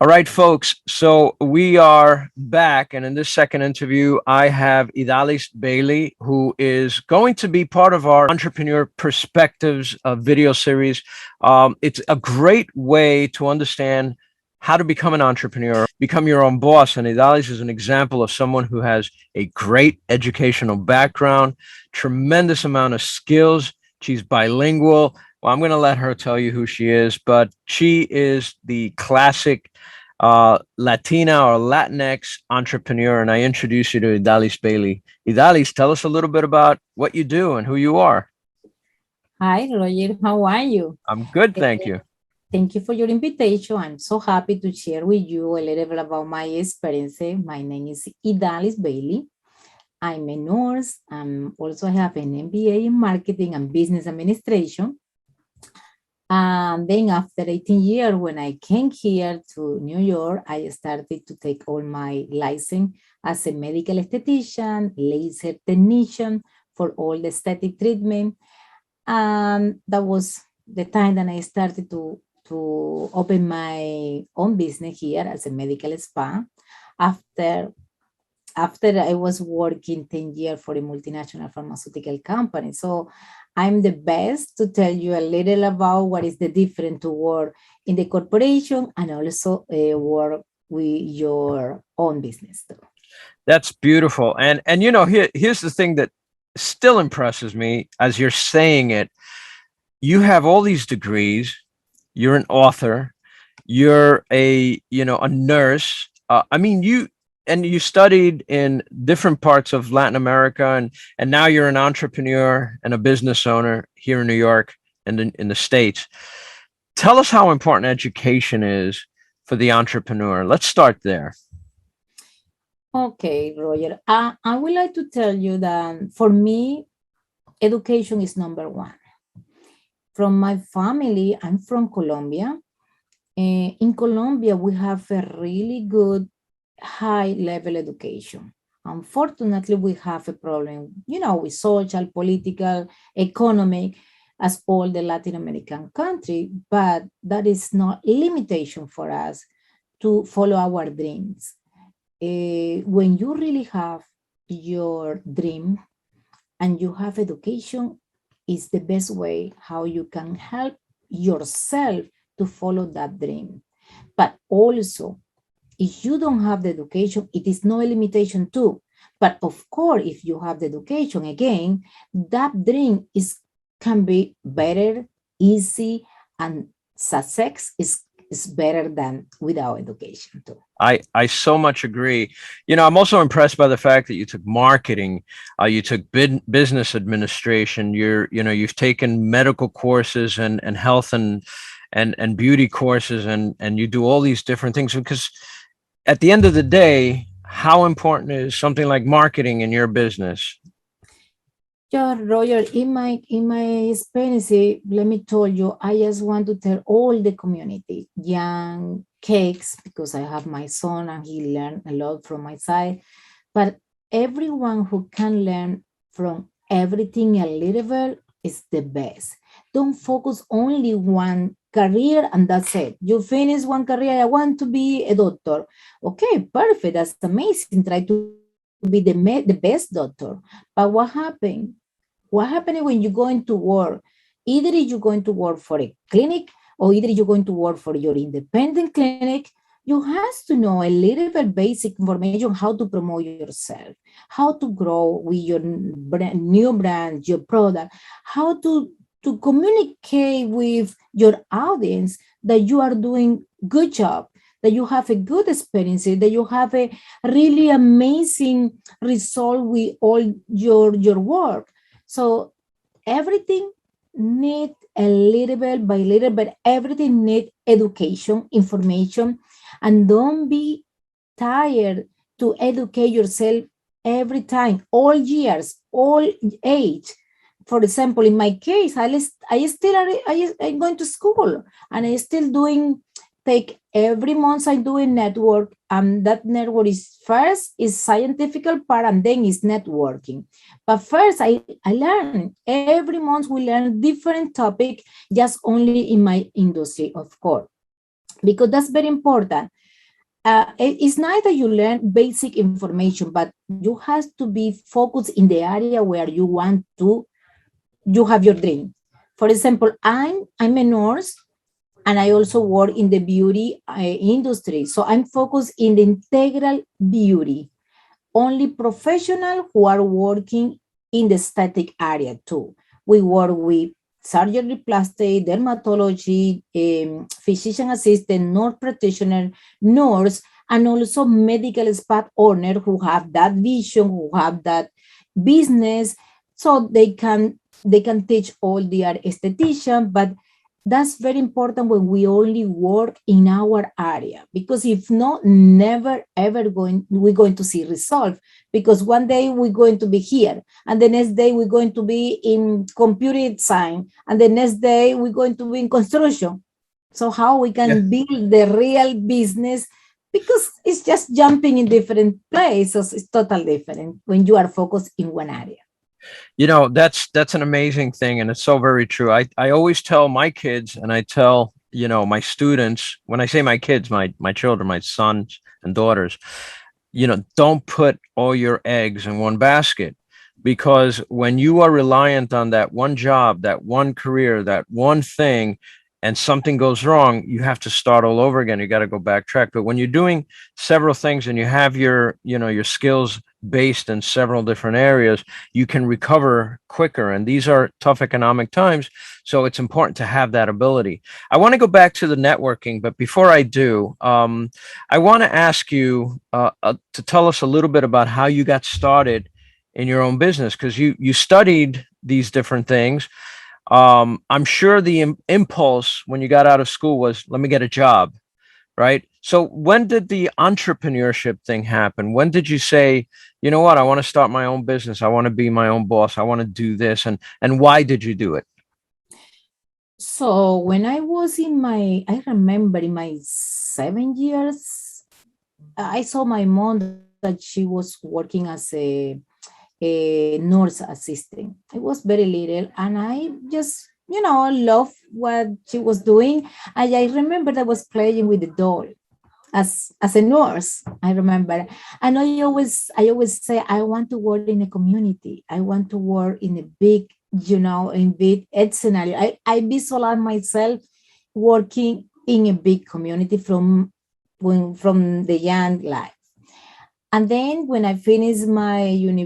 All right, folks. So we are back. And in this second interview, I have Idalis Baily, who is going to be part of our Entrepreneur Perspectives video series. It's a great way to understand how to become an entrepreneur, become your own boss. And Idalis is an example of someone who has a great educational background, tremendous amount of skills. She's bilingual. Well, I'm going to let her tell you who she is, but she is the classic Latina or Latinx entrepreneur. And I introduce you to Idalis Baily. Idalis, tell us a little bit about what you do and who you are. Hi, Roger. How are you? I'm good, thank you. Thank you for your invitation. I'm so happy to share with you a little bit about my experience. My name is Idalis Baily. I'm a nurse. Also have an MBA in marketing and business administration. And then after 18 years, when I came here to New York, I started to take all my license as a medical esthetician, laser technician for all the aesthetic treatment. And that was the time that I started to open my own business here as a medical spa. After I was working 10 years for a multinational pharmaceutical company. So I'm the best to tell you a little about what is the difference to work in the corporation and also work with your own business too. That's beautiful. And here's the thing that still impresses me as you're saying it. You have all these degrees. You're an author. You're a nurse. You studied in different parts of Latin America, and now you're an entrepreneur and a business owner here in New York and in the States. Tell us how important education is for the entrepreneur. Let's start there. Okay, Roger. I would like to tell you that for me, education is number one. From my family, I'm from Colombia. In Colombia, we have a really good high level education. Unfortunately, we have a problem, with social, political, economic, as all the Latin American country, but that is not limitation for us to follow our dreams. When you really have your dream and you have education, is the best way how you can help yourself to follow that dream. But also, if you don't have the education, it is no limitation too. But of course, if you have the education, again, that dream can be better, easy, and success is better than without education too. I so much agree. I'm also impressed by the fact that you took marketing, you took business administration. You've taken medical courses and health and beauty courses, and you do all these different things, because at the end of the day, how important is something like marketing in your business? Yeah, Roger, in my experience, let me tell you, I just want to tell all the community, young cakes, because I have my son and he learned a lot from my side, but everyone who can learn from everything a little bit is the best. Don't focus only one career and that's it. You finish one career, I want to be a doctor. Okay, perfect, that's amazing. Try to be the best doctor. But what happened when you're going to work? Either you're going to work for a clinic or either you're going to work for your independent clinic. You have to know a little bit basic information how to promote yourself, how to grow with your new brand, your product, how to communicate with your audience that you are doing good job, that you have a good experience, that you have a really amazing result with all your work. So everything need a little bit by little bit, everything need education, information, and don't be tired to educate yourself every time, all years, all age. For example, in my case, I'm going to school and I still doing take every month I do a network, and that network is first is scientific part and then is networking. But first I learn every month, we learn different topic just only in my industry, of course, because that's very important. it's nice that you learn basic information, but you have to be focused in the area where you want to, you have your dream. For example, I'm a nurse and I also work in the beauty industry. So I'm focused in the integral beauty, only professional who are working in the static area too. We work with surgery, plastic, dermatology, physician assistant, nurse practitioner, nurse, and also medical spa owner who have that vision, who have that business, so they can teach all their esthetician, but that's very important when we only work in our area, because if not, never ever we're going to see result, because one day we're going to be here and the next day we're going to be in computer science and the next day we're going to be in construction. So how we Yeah. can build the real business, because it's just jumping in different places. It's totally different when you are focused in one area. That's an amazing thing, and it's so very true. I always tell my kids, and I tell my students, when I say my kids, my children, my sons and daughters, don't put all your eggs in one basket, because when you are reliant on that one job, that one career, that one thing, and something goes wrong, you have to start all over again. You got to go backtrack. But when you're doing several things and you have your skills based in several different areas, you can recover quicker. And these are tough economic times. So it's important to have that ability. I want to go back to the networking, but before I do, I want to ask you to tell us a little bit about how you got started in your own business, because you studied these different things. I'm sure the impulse when you got out of school was, let me get a job, right? So when did the entrepreneurship thing happen? When did you say, you know what, I want to start my own business. I want to be my own boss. I want to do this. And why did you do it? So when I was I remember in my 7 years, I saw my mom that she was working as a nurse assistant. It was very little, and I just, love what she was doing. I remember I was playing with the doll as a nurse. I remember, and I always say I want to work in a community. I want to work in a big, in big scenario. I visualize myself working in a big community from the young life. And then when I finished when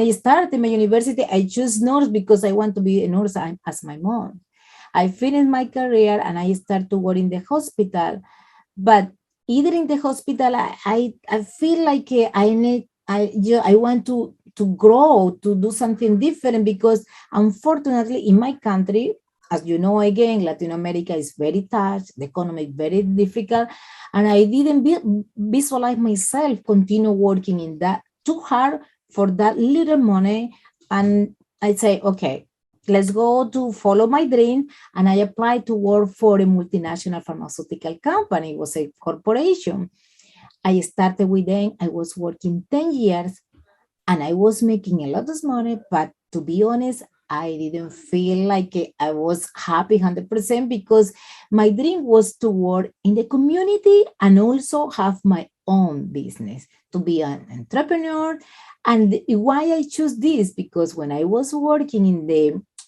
I started my university, I chose nurse because I want to be a nurse as my mom. I finished my career and I started to work in the hospital. But either in the hospital, I feel like I want to grow, to do something different, because unfortunately in my country, as you know, again, Latin America is very touched, the economy is very difficult, and I didn't visualize myself continue working in that too hard for that little money. And I say, okay, let's go to follow my dream. And I applied to work for a multinational pharmaceutical company. It was a corporation. I started with them. I was working 10 years and I was making a lot of money, but to be honest, I didn't feel like I was happy 100%, because my dream was to work in the community and also have my own business, to be an entrepreneur. And why I choose this, because when I was working in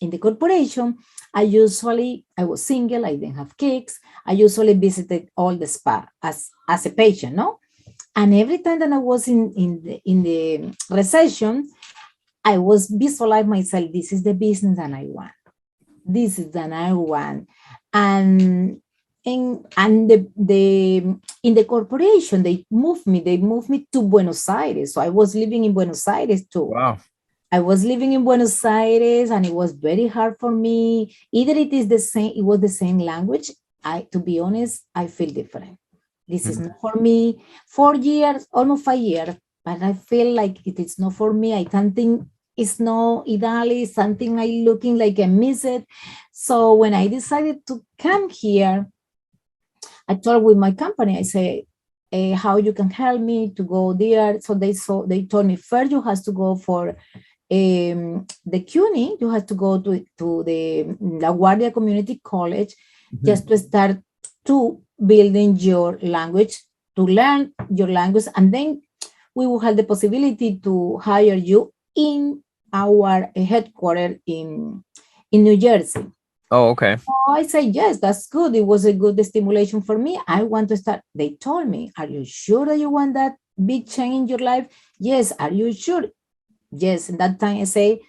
the corporation, I was single, I didn't have kids. I usually visited all the spa as a patient, no? And every time that I was in the recession, I was visualize myself, this is the business that I want. This is that I want. And the in the corporation, they moved me to Buenos Aires. So I was living in Buenos Aires too. Wow. I was living in Buenos Aires and it was very hard for me. Either it was the same language. To be honest, I feel different. This is Mhm. not for me. 4 years, almost 5 years, but I feel like it is not for me. I can't think it's no Idalis, something I looking like I miss it. So when I decided to come here, I told with my company, I say, how you can help me to go there. So they told me first you have to go for the CUNY, you have to go to the La Guardia Community College Mhm. just to start to building your language, to learn your language, and then we will have the possibility to hire you in our headquarters in New Jersey. Oh, okay. Oh, I say, yes, that's good. It was a good stimulation for me. I want to start. They told me, are you sure that you want that big change in your life? Yes. Are you sure? Yes. And that time I say,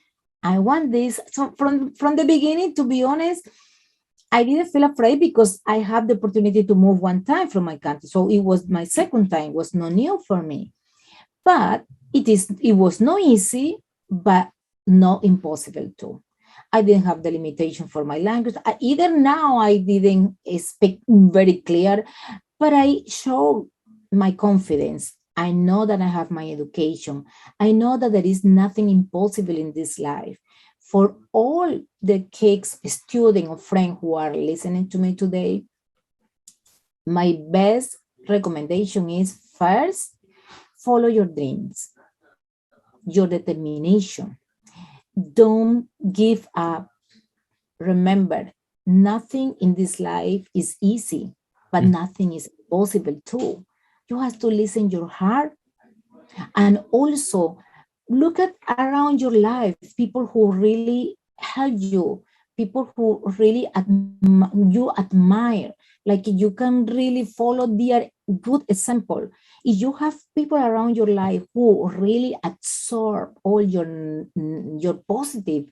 I want this. So from the beginning, to be honest, I didn't feel afraid because I have the opportunity to move one time from my country. So it was my second time, was not new for me. But it was not easy, but not impossible too. I didn't have the limitation for my language. Either now I didn't speak very clear, but I show my confidence. I know that I have my education. I know that there is nothing impossible in this life. For all the kids, students, or friends who are listening to me today, my best recommendation is first, follow your dreams, your determination. Don't give up. Remember, nothing in this life is easy, but Mm. nothing is possible too. You have to listen your heart, and also look at around your life people who really help you, people who really you admire, like you can really follow their good example. If you have people around your life who really absorb all your positive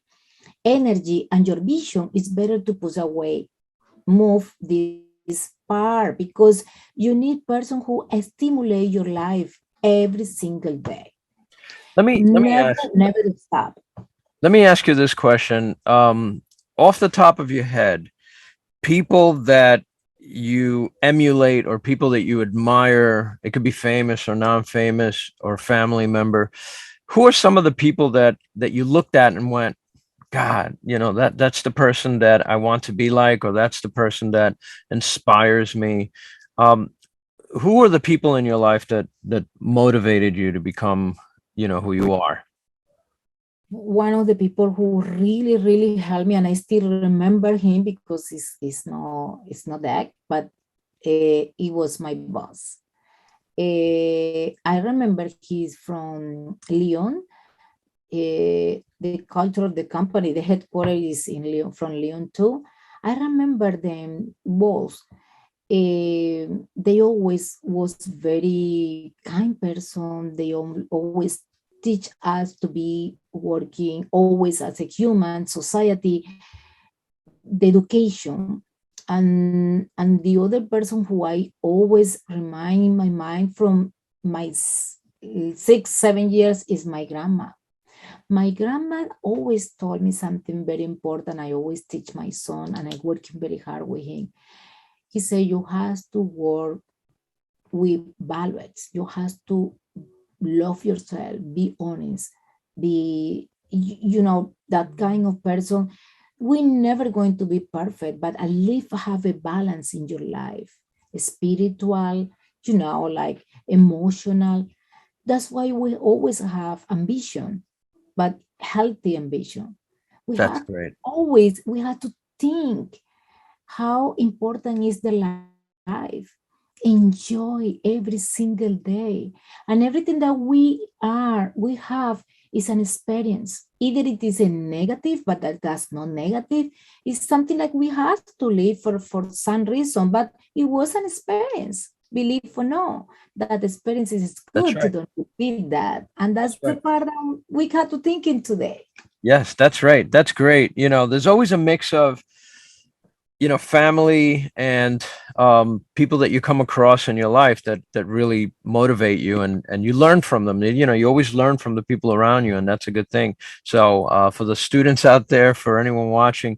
energy and your vision, it's better to push away, move this part, because you need person who stimulate your life every single day. Let me Never, ask never stop. let me ask you this question. Off the top of your head, people that you emulate or people that you admire, it could be famous or non-famous or family member. Who are some of the people that you looked at and went, God, that's the person that I want to be like, or that's the person that inspires me. Um, who are the people in your life that motivated you to become, who you are? One of the people who really, really helped me, and I still remember him because it's not that, but it was my boss. I remember he's from Lyon. The culture of the company, the headquarters is in Lyon, from Lyon too. I remember them both. They always was very kind person. They always teach us to be working always as a human society, the education. And the other person who I always remind in my mind from my 6 7 years is my grandma. My grandma always told me something very important. I always teach my son, and I'm working very hard with him. He said, you have to work with values. You have to love yourself, be honest, be, that kind of person. We're never going to be perfect, but at least have a balance in your life, spiritual, like emotional. That's why we always have ambition, but healthy ambition. That's great. We have to think how important is the life. Enjoy every single day. And everything that we have is an experience. Either it is a negative, but that's not negative. It's something like we have to live for some reason, but it was an experience. Believe or no, that experience is That's good to right. don't repeat that. And that's That's the right. part that we have to think in today. Yes, that's right. That's great. There's always a mix of, family and people that you come across in your life that really motivate you, and you learn from them. You always learn from the people around you, and that's a good thing. So for the students out there, for anyone watching,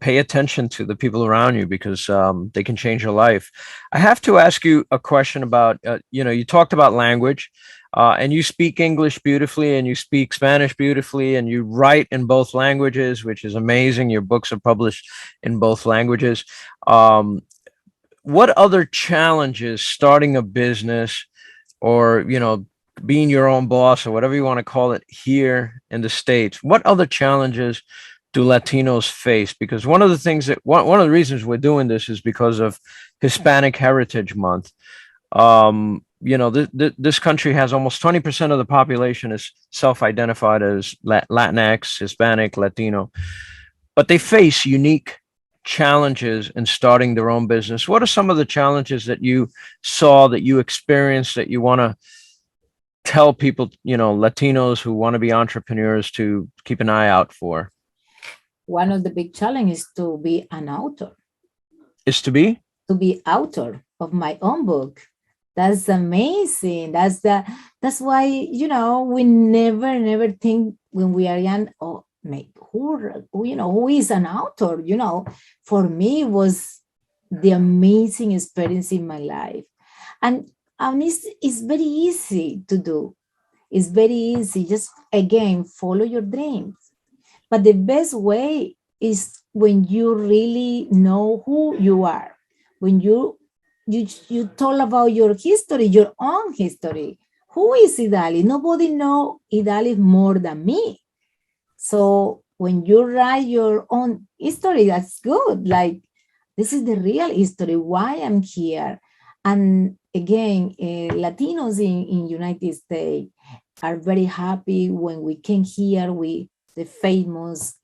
pay attention to the people around you, because they can change your life. I have to ask you a question about, you talked about language. And you speak English beautifully, and you speak Spanish beautifully, and you write in both languages, which is amazing. Your books are published in both languages. Um, what other challenges starting a business, or, being your own boss, or whatever you want to call it here in the States, what other challenges do Latinos face? Because one of the things that one of the reasons we're doing this is because of Hispanic Heritage Month. This country has almost 20% of the population is self-identified as Latinx, Hispanic, Latino, but they face unique challenges in starting their own business. What are some of the challenges that you saw, that you experienced, that you want to tell people, Latinos who want to be entrepreneurs to keep an eye out for? One of the big challenges is to be an author. Is to be? To be author of my own book. That's amazing. That's why, we never think when we are young, oh, who is an author? For me, it was the amazing experience in my life. And it's very easy to do. It's very easy. Just, again, follow your dreams. But the best way is when you really know who you are. When you talk about your history, your own history. Who is Idalis? Nobody know Idalis more than me. So when you write your own history, that's good. Like, this is the real history, why I'm here. And again, Latinos in United States are very happy when we came here with the famous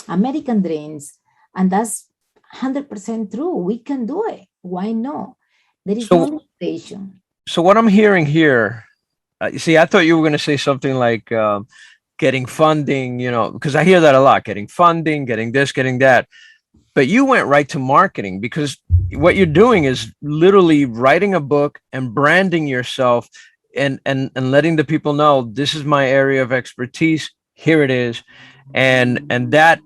American dreams. And that's 100% true. We can do it. Why not? There is no limitation. So what I'm hearing here, you see, I thought you were going to say something like getting funding, because I hear that a lot, getting funding, getting this, getting that. But you went right to marketing, because what you're doing is literally writing a book and branding yourself and letting the people know, this is my area of expertise. Here it is. And that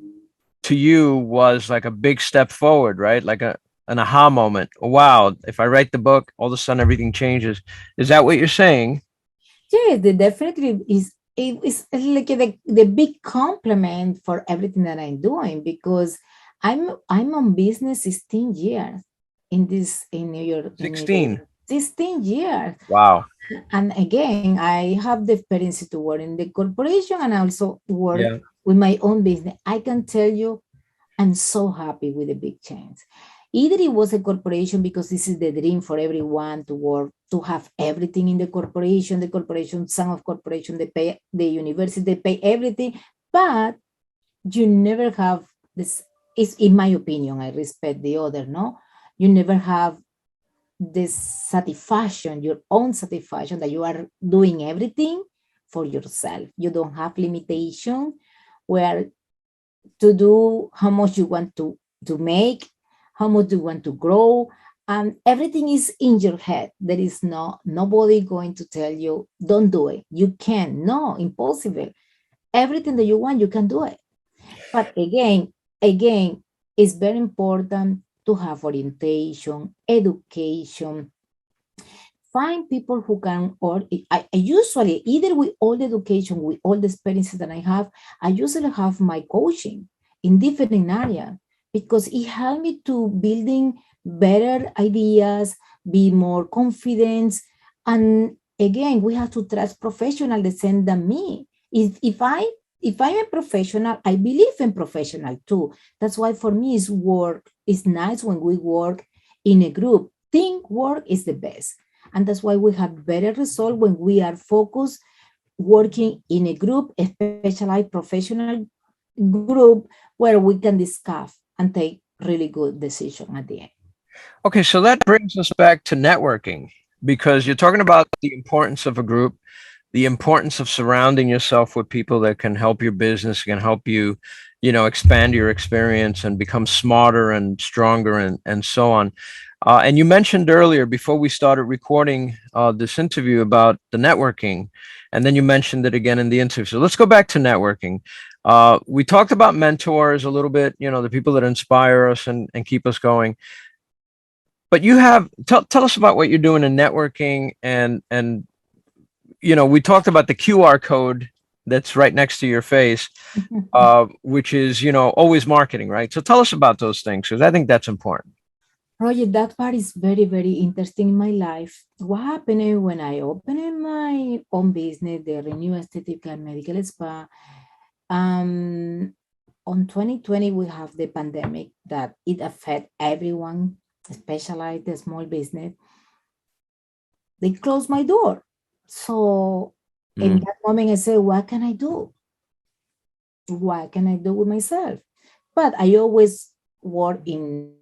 to you was like a big step forward, right? Like an aha moment. Wow, if I write the book, all of a sudden everything changes. Is that what you're saying? Yeah, definitely is. It's like the big compliment for everything that I'm doing, because I'm on business 16 years in New York. 16. 16 years. Wow. And again, I have the experience to work in the corporation and also work with my own business. I can tell you, I'm so happy with the big change. Either it was a corporation, because this is the dream for everyone to work, to have everything in the corporation, some of corporation, they pay the university, they pay everything, but you never have this, is in my opinion, I respect the other, no? You never have this satisfaction, your own satisfaction, that you are doing everything for yourself. You don't have limitation where to do how much you want to make, how much you want to grow, and everything is in your head. There is nobody going to tell you, don't do it. You can, no, impossible. Everything that you want, you can do it. But again, it's very important to have orientation, education. Find people who can, or I usually, either with all the education, with all the experiences that I have, I usually have my coaching in different areas, because it helped me to building better ideas, be more confident. And again, we have to trust professionals the same than me. If I'm a professional, I believe in professional too. That's why for me it's nice when we work in a group. Teamwork is the best. And that's why we have better results when we are focused, working in a group, a specialized professional group, where we can discuss and take really good decisions at the end. Okay, so that brings us back to networking, because you're talking about the importance of a group, the importance of surrounding yourself with people that can help your business, can help you, expand your experience and become smarter and stronger and so on. And you mentioned earlier, before we started recording this interview, about the networking, and then you mentioned it again in the interview. So let's go back to networking. We talked about mentors a little bit, the people that inspire us and keep us going. But you have, tell us about what you're doing in networking, and we talked about the QR code that's right next to your face, which is, always marketing, right? So tell us about those things, because I think that's important. Roger, that part is very, very interesting in my life. What happened when I opened my own business, the Renew Aesthetic and Medical Spa, on 2020, we have the pandemic that it affect everyone, especially the small business. They closed my door. So in that moment, I said, what can I do? What can I do with myself? But I always work in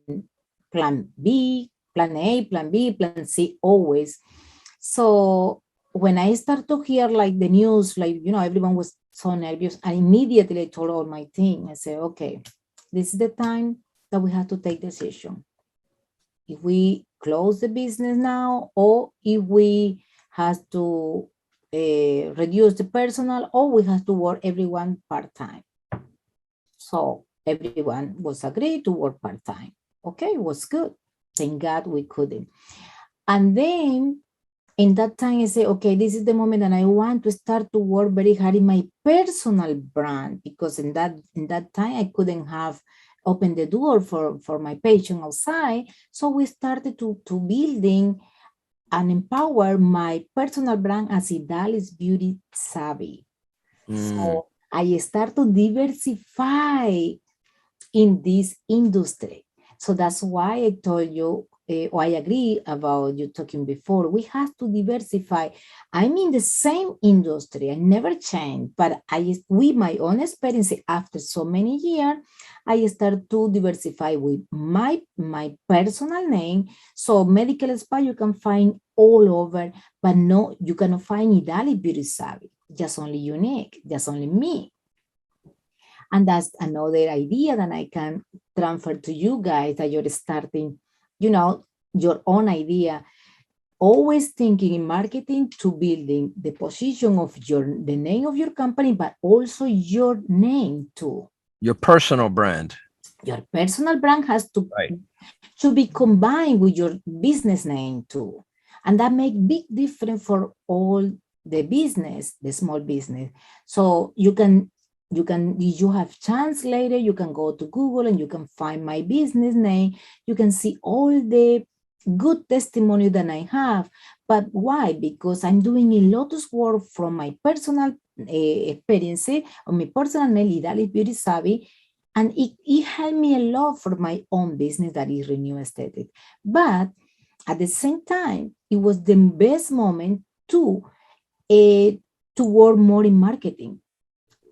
plan B, plan A, plan B, plan C, always. So when I start to hear like the news, like, everyone was so nervous, I immediately told all my team, I said, okay, this is the time that we have to take decision. If we close the business now, or if we have to reduce the personal, or we have to work everyone part-time. So everyone was agreed to work part-time. Okay, it was good. Thank God we couldn't. And then in that time, I say, okay, this is the moment that I want to start to work very hard in my personal brand, because in that time I couldn't have opened the door for my patient outside. So we started to building and empower my personal brand as Idalis Beauty Savvy. So I start to diversify in this industry. So that's why I told you, or I agree about you talking before, we have to diversify. I'm in the same industry, I never changed, but with my own experience, after so many years, I start to diversify with my personal name. So medical spa you can find all over, but no, you cannot find Idalis Beauty Savvy, just only unique, just only me. And that's another idea that I can transfer to you guys, that you're starting, your own idea. Always thinking in marketing to building the position of the name of your company, but also your name too. Your personal brand. Your personal brand has to, Right. to be combined with your business name too. And that make big difference for all the business, the small business. So you have chance later, you can go to Google and you can find my business name. You can see all the good testimony that I have. But why? Because I'm doing a lot of work from my personal experience on my personal name, Idalis Beauty Savvy, and it helped me a lot for my own business, that is Renew Aesthetic. But at the same time, it was the best moment to work more in marketing.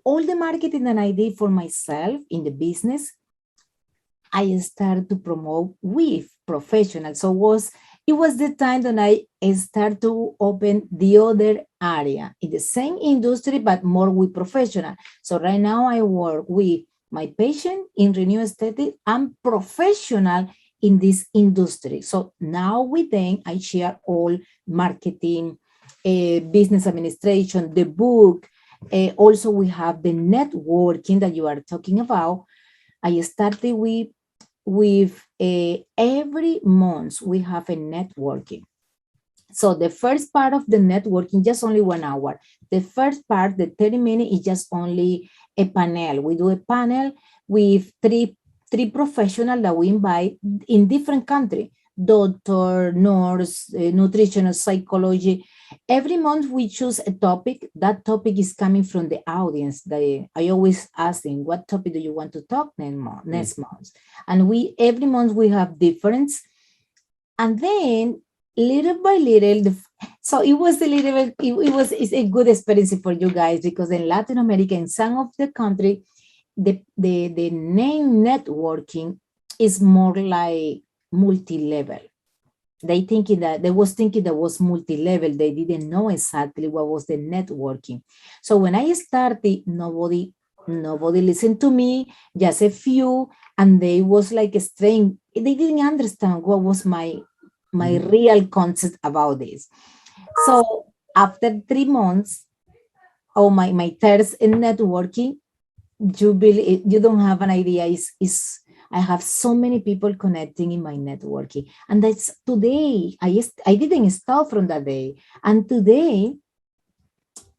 All the marketing that I did for myself in the business, I started to promote with professionals. So it was the time that I started to open the other area in the same industry, but more with professional. So right now I work with my patient in Renew Aesthetic and professional in this industry. So now with them, I share all marketing, business administration, the book. Also, we have the networking that you are talking about. I started with every month we have a networking. So the first part of the networking, just only 1 hour. The first part, the 30 minutes, is just only a panel. We do a panel with three professionals that we invite in different countries: doctor, nurse, nutritional psychology. Every month we choose a topic. That topic is coming from the audience. I always ask them, what topic do you want to talk next month? And every month we have difference. And then little by little, so it was it's a good experience for you guys, because in Latin America, in some of the country, the name networking is more like multi-level. They was thinking that was multi-level. They didn't know exactly what was the networking. So when I started, nobody listened to me, just a few, and they was like a strange. They didn't understand what was my real concept about this. So after 3 months, my third in networking, you don't have an idea. I have so many people connecting in my networking, and that's today. I didn't start from that day, and today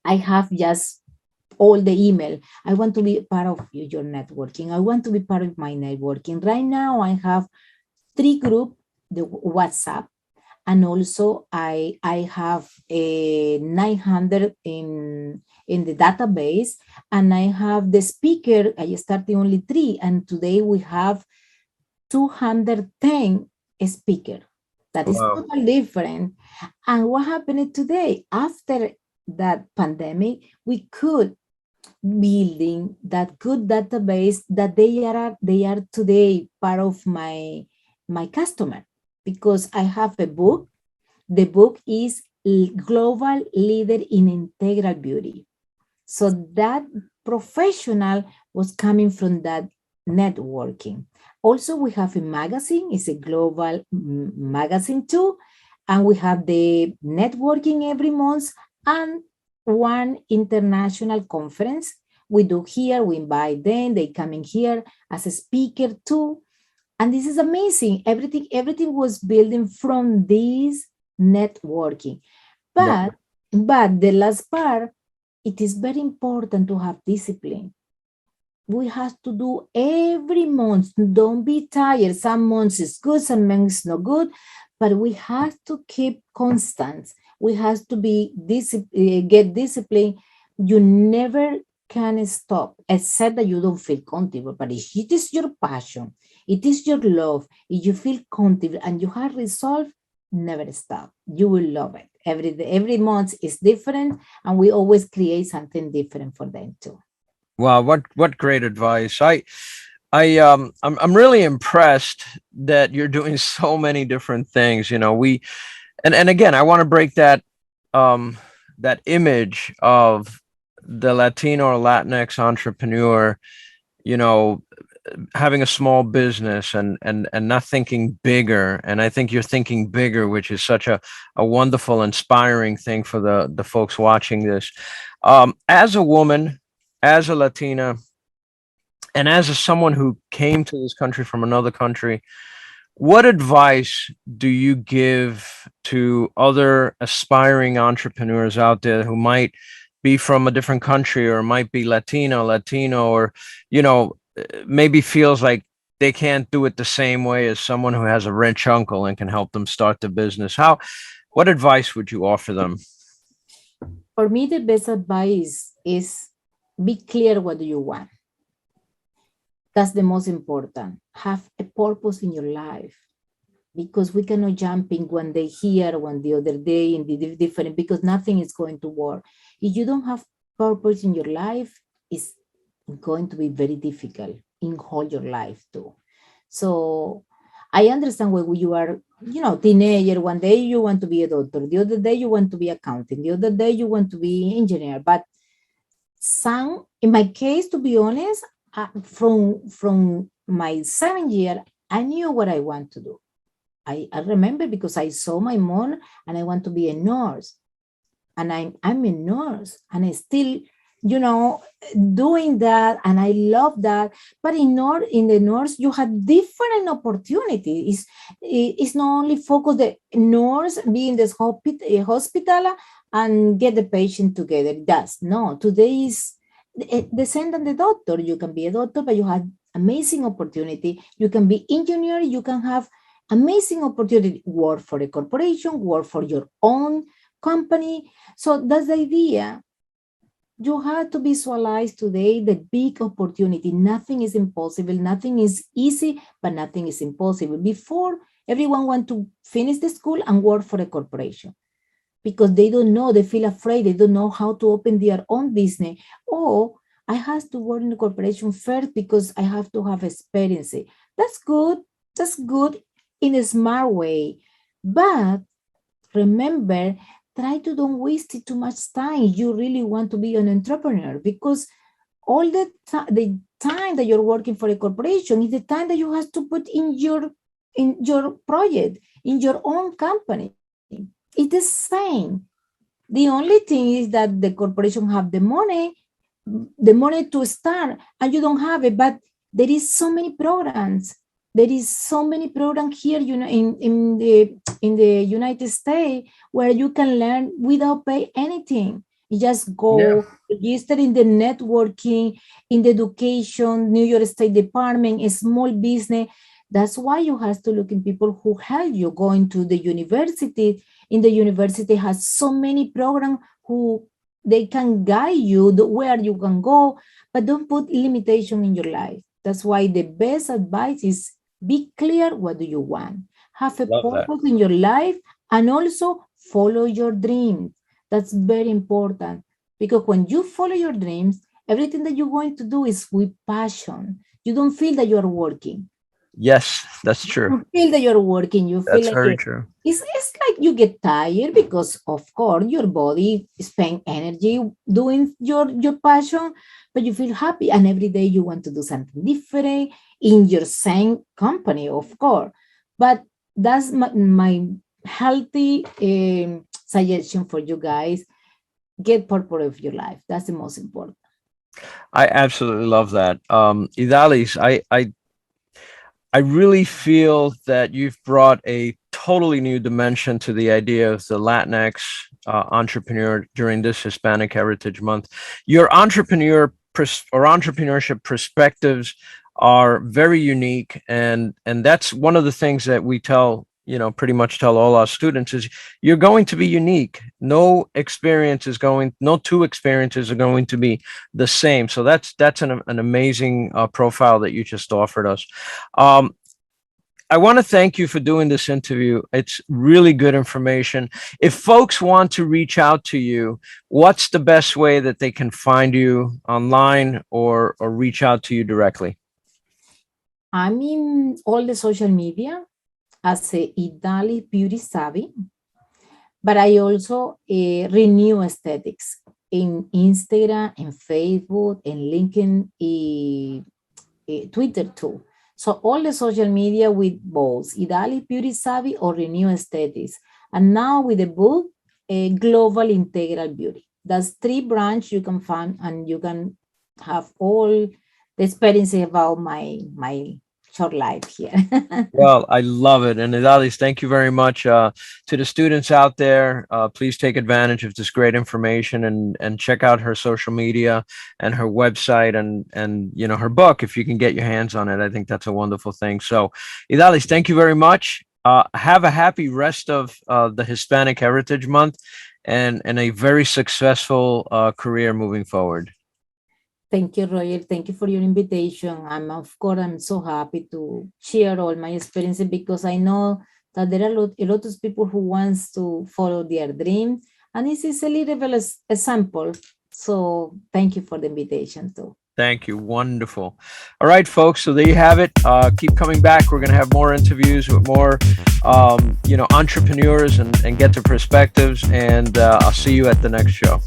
I have just all the email. I want to be part of your networking. I want to be part of my networking. Right now, I have 3 groups, the WhatsApp. And also I have a 900 in the database, and I have the speaker. I started only 3, and today we have 210 speaker. That is Wow. totally different. And what happened today? After that pandemic, we could building that good database that they are today part of my customer, because I have a book. The book is Global Leader in Integral Beauty. So that professional was coming from that networking. Also, we have a magazine, it's a global magazine too. And we have the networking every month and one international conference. We do here, we invite them, they come in here as a speaker too. And this is amazing. Everything was building from this networking. Wow. But the last part, it is very important to have discipline. We have to do every month. Don't be tired. Some months is good, some months not good, but we have to keep constant. We have to be get discipline. You never can stop, except that you don't feel comfortable. But if it is your passion, it is your love, if you feel comfortable and you have resolve, never stop. You will love it. Every month is different, and we always create something different for them too. Wow, what great advice. I'm really impressed that you're doing so many different things. And again, I want to break that image of the Latino or Latinx entrepreneur, you know, having a small business and not thinking bigger. And I think you're thinking bigger, which is such a wonderful, inspiring thing for the folks watching this. As a woman, as a Latina, and as someone who came to this country from another country, what advice do you give to other aspiring entrepreneurs out there who might be from a different country or might be Latino, or, maybe feels like they can't do it the same way as someone who has a rich uncle and can help them start the business? What advice would you offer them? For me, the best advice is be clear what do you want. That's the most important. Have a purpose in your life, because we cannot jump in one day here, one the other day in the different, because nothing is going to work. If you don't have purpose in your life, it's going to be very difficult in whole your life too. So I understand when you are, teenager, one day you want to be a doctor, the other day you want to be accountant, the other day you want to be engineer. But in my case, to be honest, from my 7 year, I knew what I want to do. I remember because I saw my mom and I want to be a nurse. And I'm a nurse and I still, doing that, and I love that. But in the nurse, you have different opportunities. It's not only focus the nurse be in this hospital and get the patient together. That's no. Today is the same than the doctor. You can be a doctor, but you have amazing opportunity. You can be engineer. You can have amazing opportunity. Work for a corporation. Work for your own company. So that's the idea. You have to visualize today the big opportunity. Nothing is impossible. Nothing is easy, but nothing is impossible. Before, everyone want to finish the school and work for a corporation because they don't know, they feel afraid, they don't know how to open their own business. Or I have to work in a corporation first because I have to have experience. That's good. That's good in a smart way. But remember, try to don't waste too much time. You really want to be an entrepreneur, because all the time that you're working for a corporation is the time that you have to put in your project, in your own company. It's the same. The only thing is that the corporation have the money to start, and you don't have it. But there is so many programs. There is so many programs here, in the United States, where you can learn without pay anything. You just Yeah. go register in the networking, in the education, New York State Department, a small business. That's why you have to look in people who help you going to the university. In the university has so many programs who they can guide you where you can go, but don't put limitation in your life. That's why the best advice is be clear what do you want. Have a Love that. purpose in your life and also follow your dreams. That's very important because when you follow your dreams, everything that you're going to do is with passion. You don't feel that you're working. Yes, that's true. You feel that you're working. You feel That's like very you're. true. It's like you get tired because, of course, your body spend energy doing your passion, but you feel happy, and every day you want to do something different in your same company, of course. But that's my healthy suggestion for you guys. Get purpose of your life. That's the most important. I absolutely love that. Idalis, I really feel that you've brought a totally new dimension to the idea of the Latinx entrepreneur during this Hispanic Heritage Month. Your entrepreneurship perspectives are very unique, and that's one of the things that we tell, pretty much tell all our students is you're going to be unique. No two experiences are going to be the same. So that's an amazing profile that you just offered us. I want to thank you for doing this interview. It's really good information. If folks want to reach out to you, what's the best way that they can find you online or reach out to you directly? I'm in all the social media as a Idalis Beauty Savvy, but I also renew aesthetics in Instagram and Facebook and LinkedIn, Twitter too. So all the social media with both Idalis Beauty Savvy or Renew Aesthetics. And now with the book, Global Integral Beauty. That's 3 branches you can find and you can have all the experiences about my short life here. Well, I love it. And Idalis, thank you very much. To the students out there, please take advantage of this great information and check out her social media and her website and her book if you can get your hands on it. I think that's a wonderful thing. So, Idalis, thank you very much. Have a happy rest of the Hispanic Heritage Month and a very successful career moving forward. Thank you, Roger. Thank you for your invitation. I'm so happy to share all my experiences because I know that there are a lot of people who wants to follow their dream, and this is a little example. So thank you for the invitation too. Thank you. Wonderful. All right, folks. So there you have it. Keep coming back. We're going to have more interviews with more, entrepreneurs and get their perspectives. And I'll see you at the next show.